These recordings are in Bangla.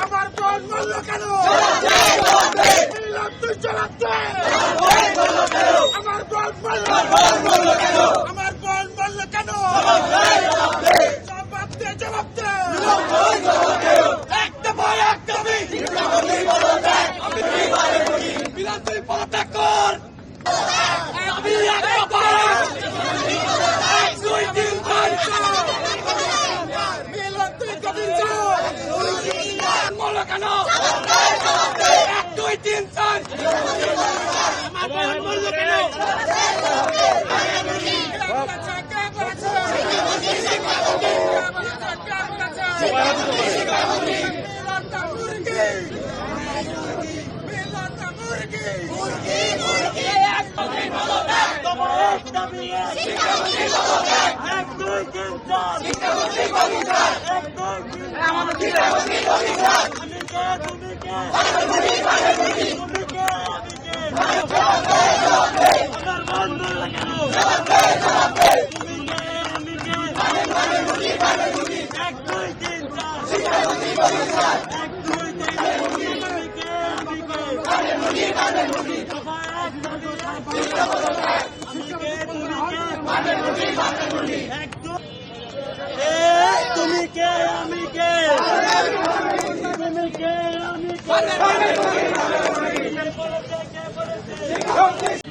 আমার বোন বলল কেন? তুই চালাচ্ছে আমার বোন বলল কেন? আমার বোন বলল কেন? জবাব দে, জবাব দে। একটা ভয় একটা বিরাট তুই পদত্যাগ কর। কেন 1 2 3 4 আমার বললো কেন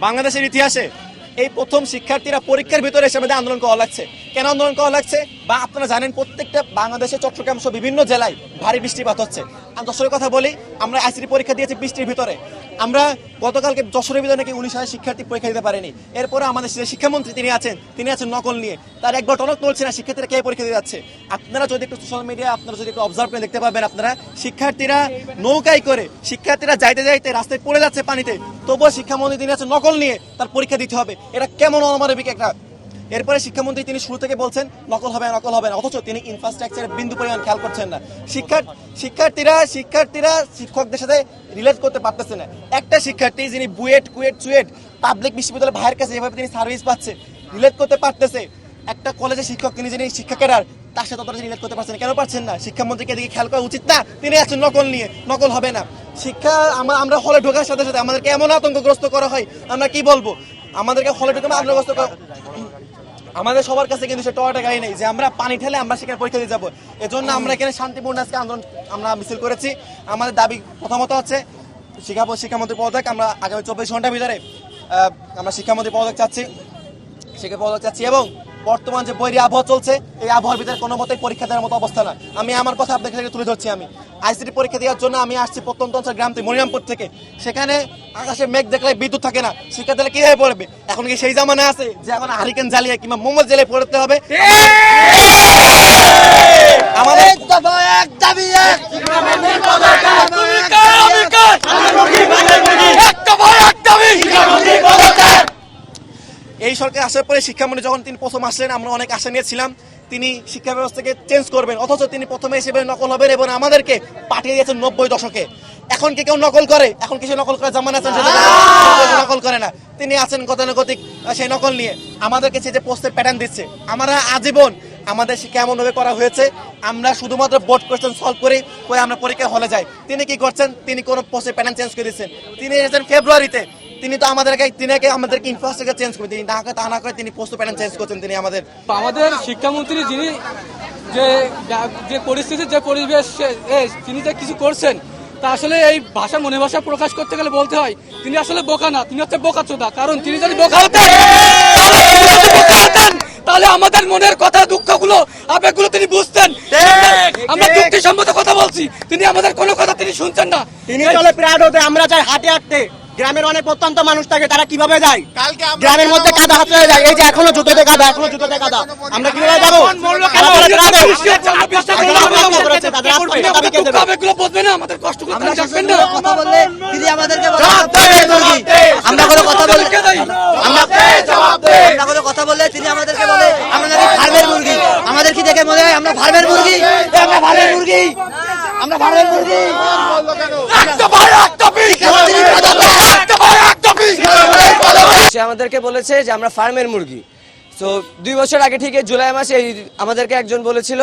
বাংলাদেশের ইতিহাসে এই প্রথম শিক্ষার্থীরা পরীক্ষার ভিতরে এসে আমাদের আন্দোলন করা লাগছে। কেন আন্দোলন করা লাগছে? বা আপনারা জানেন প্রত্যেকটা বাংলাদেশে চট্টগ্রাম সহ বিভিন্ন জেলায় ভারী বৃষ্টিপাত হচ্ছে। আমি যশোরের কথা বলি, আমরা আইসিটি পরীক্ষা দিয়েছি বৃষ্টির ভিতরে। আমরা গতকালকে যশোরের ভিতরে নাকি 19,000 শিক্ষার্থী পরীক্ষা দিতে পারেনি। এরপরে আমাদের শিক্ষামন্ত্রী তিনি আছেন নকল নিয়ে, তার একবার টনক নড়ছে না শিক্ষার্থীরা কে পরীক্ষা দিতে যাচ্ছে। আপনারা যদি একটু সোশ্যাল মিডিয়া আপনারা যদি একটু অবজার্ভ করে দেখতে পাবেন, আপনারা শিক্ষার্থীরা নৌকায় করে শিক্ষার্থীরা যাইতে যাইতে রাস্তায় পড়ে যাচ্ছে পানিতে, তবুও শিক্ষামন্ত্রী তিনি আছেন নকল নিয়ে তার পরীক্ষা দিতে হবে। এটা কেমন অমানবিক একটা। এরপরে শিক্ষামন্ত্রী তিনি শুরু থেকে বলছেন নকল হবে না, অথচ তিনি ইনফ্রাস্ট্রাকচারের বিন্দু পরিমাণ খেয়াল করছেন না। শিক্ষার্থীরা শিক্ষকদের সাথে রিলেট করতে পারতেছে না। একটা শিক্ষার্থী যিনি বুয়েট কুয়েট চুয়েট পাবলিক বিশ্ববিদ্যালয়ের ভাইয়ের কাছে যেভাবে তিনি সার্ভিস পাচ্ছে, রিলেট করতে পারতেছে। একটা কলেজের শিক্ষক তিনি যিনি শিক্ষা ক্যাডার, তার সাথে ততটা রিলেট করতে পারছেন। কেন পারছেন না? শিক্ষামন্ত্রীকে এদিকে খেয়াল করা উচিত না? তিনি আছেন নকল নিয়ে, নকল হবে না। আমরা হলে ঢোকার সাথে সাথে আমাদেরকে এমন আতঙ্কগ্রস্ত করা হয়, আমরা কি বলবো? আমাদেরকে হলে ঢুকে আতঙ্কগ্রস্ত করা, আমাদের সবার কাছে কিন্তু সে টয়টা গাড়ি নেই যে আমরা পানি ঠেলে আমরা সেখানে পরীক্ষা দিয়ে যাবো। এজন্য আমরা এখানে শান্তিপূর্ণ আজকে আন্দোলন আমরা মিছিল করেছি। আমাদের দাবি প্রথমত হচ্ছে শিক্ষামন্ত্রী পদত্যাগ। আমরা আগামী 24 ঘন্টার ভিতরে আমরা শিক্ষামন্ত্রী পদত্যাগ চাচ্ছি এবং বর্তমান যে বৈরী আবহাওয়া চলছে, এই আবহাওয়ার ভিতরে কোনো মতেই পরীক্ষা দেওয়ার মতো অবস্থা না। আমি আমার কথা আপনাদের কাছে তুলে ধরছি। আমি আইসিটি পরীক্ষা দেওয়ার জন্য আমি আসছি প্রত্যন্ত অঞ্চল গ্রাম থেকে, মনিরামপুর থেকে। সেখানে আকাশে মেঘ দেখলে বিদ্যুৎ থাকে না, শিক্ষার্থীরা কিভাবে পড়বে? এখন কি সেই জামানা আছে যে এখন হারিকেন জ্বালিয়ে কিংবা মোমো জ্বালিয়ে পড়তে হবে? আমাদের এই সরকার আসার পরে শিক্ষামন্ত্রী যখন তিনি প্রথম আসলেন, আমরা অনেক আশা নিয়েছিলাম তিনি শিক্ষা ব্যবস্থাকে চেঞ্জ করবেন, অথচ তিনি প্রথমে এসে নকল হবেন এবং আমাদেরকে পাঠিয়ে দিয়েছেন 90 দশকে। এখন কি কেউ নকল করে? এখন কিছু নকল করে জামানা আছেন, নকল করে না। তিনি আছেন গতানুগতিক সেই নকল নিয়ে আমাদেরকে যে পোস্টের প্যাটার্ন দিচ্ছে। আমরা আজীবন আমাদের শিক্ষা এমনভাবে করা হয়েছে, আমরা শুধুমাত্র বোর্ড কোয়েশ্চেন সলভ করে আমরা পরীক্ষা হলে যাই। তিনি কি করছেন? তিনি কোন পোস্টের প্যাটার্ন চেঞ্জ করে দিচ্ছেন। তিনি এসেছেন ফেব্রুয়ারিতে, তিনি তো আমাদেরকে ইনফ্রাস্ট্রাকচার চেঞ্জ করে তিনি তা না করে তিনি পোস্ট প্যাটার্ন চেঞ্জ করছেন। তিনি আমাদের শিক্ষামন্ত্রী যিনি যে পরিস্থিতির যে পরিবেশ তিনি যে কিছু করছেন, তা আসলে এই ভাষা মনে ভাষা প্রকাশ করতে গেলে বলতে হয় তিনি আসলে বোকা না, তিনি হচ্ছে বোকাচোদা। কারণ তিনি যদি বোকা হতেন তাহলে আমাদের মনের কথা, দুঃখগুলো, আবেগগুলো তিনি বুঝতেন। আমরা যুক্তিসম্মত কথা বলছি, তিনি আমাদের কোনো কথা তিনি শুনছেন না। তিনি চলে প্রাড হতে, আমরা চাই হাঁটে হাঁটতে। গ্রামের অনেক প্রত্যন্ত মানুষ থাকে, তারা কিভাবে যায়? গ্রামের মধ্যে কাদা হাত হয়ে যায়, এই যে এখনো জুতোতে কাদা, আমরা কিভাবে যাবো? আমাদের কষ্টগুলো আমরা কথা বললে তিনি আমাদেরকে কথা বললে তিনি আমাদেরকে বলে আমরা নাকি ফার্মের মুরগি। আমাদের কি দেখে মনে হয় আমরা ফার্মের মুরগি? সে আমাদেরকে বলেছে যে আমরা ফার্মের মুরগি। তো 2 বছর আগে ঠিক জুলাই মাসে আমাদেরকে একজন বলেছিল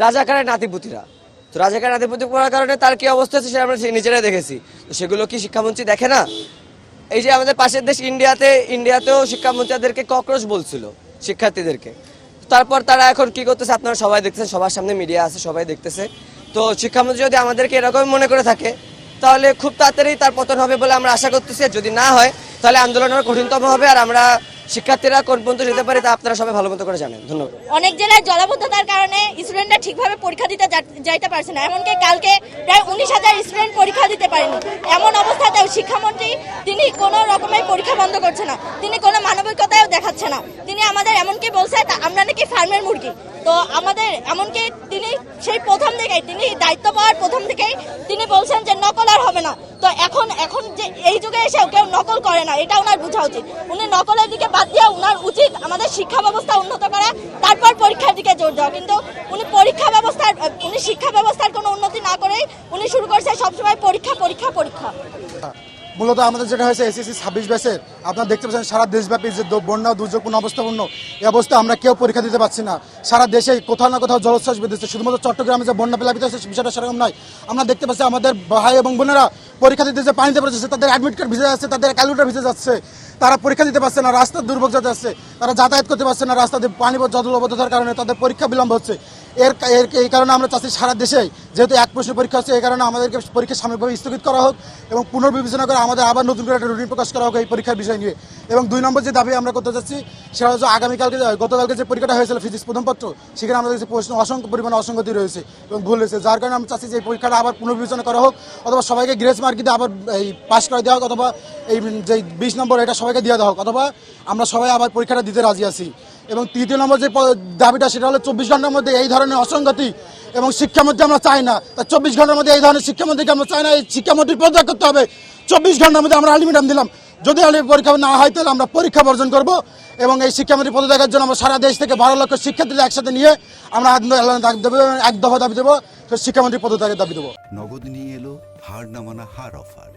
রাজাকারের নাতিপুতিরা। তো রাজাকারের নাতিপুতি পড়ার কারণে তার কি অবস্থা হচ্ছে সেটা আমরা নিজেরাই দেখেছি। তো সেগুলো কি শিক্ষামন্ত্রী দেখে না? এই যে আমাদের পাশের দেশ ইন্ডিয়াতেও শিক্ষামন্ত্রীদেরকে ককরোচ বলছিল শিক্ষার্থীদেরকে। তারপর তারা এখন কি করতেছে আপনারা সবাই দেখতেছেন, সবার সামনে মিডিয়া আছে, সবাই দেখতেছে। তো শিক্ষামন্ত্রী যদি আমাদেরকে এরকম মনে করে থাকে তাহলে খুব তাড়াতাড়ি তার পতন হবে বলে আমরা আশা করতেছি। যদি না হয় তাহলে আন্দোলন আরো কঠিনতম হবে। আর আমরা শিক্ষার্থীরা কোন পর্যন্ত যেতে পারি তা আপনারা সবাই ভালো মতো করে জানেন। ধন্যবাদ। অনেক জেলায় জলাবদ্ধতার কারণে স্টুডেন্টরা ঠিকভাবে পরীক্ষা দিতে যাইতে পারছে না। এমনকি কালকে প্রায় 19,000 স্টুডেন্ট পরীক্ষা দিতে পারেনি। এমন অবস্থাতেও শিক্ষামন্ত্রী তিনি কোনো রকমের পরীক্ষা বন্ধ করছে না, তিনি কোনো মানবিকতাও দেখাচ্ছে না। তিনি আমাদের এমনকি বলছে আমরা নাকি ফার্মের মুরগি। তো আমাদের এমনকি তিনি সেই প্রথম থেকেই, তিনি দায়িত্ব পাওয়ার প্রথম থেকেই তিনি বলছেন যে নকল আর হবে না। তো এখন যে এই যুগে এসেও কেউ নকল করে না, এটা ওনার বোঝা উচিত। উনি নকলের দিকে বাদ দিয়ে ওনার উচিত আমাদের শিক্ষা ব্যবস্থা উন্নত করা, তারপর পরীক্ষার দিকে জোর দেওয়া। কিন্তু উনি শিক্ষা ব্যবস্থার কোনো উন্নতি না করেই উনি শুরু করছে সবসময় পরীক্ষা পরীক্ষা পরীক্ষা। মূলত আমাদের যেটা হয়েছে এসএসসি 26 ব্যাচের, আপনারা দেখতে পাচ্ছেন সারা দেশব্যাপী যে বন্যা দুর্যোগপূর্ণ অবস্থাপূর্ণ এই অবস্থা, আমরা কেউ পরীক্ষা দিতে পারছি না। সারা দেশে কোথাও না কোথাও জলোচ্ছ্বাস বেঁধেছে। শুধুমাত্র চট্টগ্রামে যে বন্যা প্লাবিত হয়েছে বিষয়টা সেরকম নয়। আমরা দেখতে পাচ্ছি আমাদের ভাই এবং বোনেরা পরীক্ষা দিতে যে পানিতে পড়েছে, তাদের অ্যাডমিট কার্ড ভিজে যাচ্ছে, তাদের ক্যালকুলেটর ভিজে যাচ্ছে, তারা পরীক্ষা দিতে পারছে না, রাস্তার দুর্ভোগ যাচ্ছে, তারা যাতায়াত করতে পারছে না, রাস্তাতে পানি জলবদ্ধতার কারণে তাদের পরীক্ষা বিলম্ব হচ্ছে। এই কারণে আমরা চাচ্ছি সারা দেশে যেহেতু এক প্রশ্ন পরীক্ষা হচ্ছে, এই কারণে আমাদেরকে পরীক্ষা সাময়িকভাবে স্থগিত করা হোক এবং পুনর্বিবেচনা করে আমাদের আবার নতুন করে একটা রুটিন প্রকাশ করা হোক এই পরীক্ষার বিষয় নিয়ে। এবং 2 নম্বর যে দাবি আমরা করতে চাচ্ছি সেটা হচ্ছে গতকালকে যে পরীক্ষাটা হয়েছিল ফিজিক্স প্রথম পত্র, সেখানে আমাদের কাছে প্রশ্ন অসংখ্য পরিমাণে অসঙ্গতি রয়েছে এবং ভুল হয়েছে, যার কারণে আমরা চাচ্ছি যে এই পরীক্ষাটা আবার পুনর্বিবেচনা করা হোক, অথবা সবাইকে গ্রেস মার্ক দিয়ে আবার এই পাস করে দেওয়া হোক, অথবা এই যে 20 নম্বর এটা সবাইকে দিয়ে দেওয়া হোক, অথবা আমরা সবাই আবার পরীক্ষাটা দিতে রাজি আছি। এবং 3 নম্বর যে দাবিটা সেটা হলো 24 ঘন্টার মধ্যে এই ধরনের অসঙ্গতি এবং শিক্ষামন্ত্রী আমরা চাই না। তা 24 ঘন্টার মধ্যে এই ধরনের শিক্ষামন্ত্রীকে আমরা চাই না। এই শিক্ষামন্ত্রী পদত্যাগ করতে হবে। 24 ঘন্টার মধ্যে আমরা আলটিমেটাম দিলাম, যদি পরীক্ষা না হয় তাহলে আমরা পরীক্ষা বর্জন করব। এবং এই শিক্ষামন্ত্রী পদত্যাগের জন্য আমরা সারা দেশ থেকে 12 লক্ষ শিক্ষার্থীদের একসাথে নিয়ে আমরা এক দফা দাবি দেবো, শিক্ষামন্ত্রী পদত্যাগের দাবি দেবো। নগদ নিয়ে এলো হার না মানা হার অফার।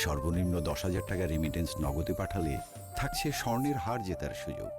সর্বনিম্ন 10,000 টাকা রেমিটেন্স নগদে পাঠালে থাকছে স্বর্ণের হার জেতার সুযোগ।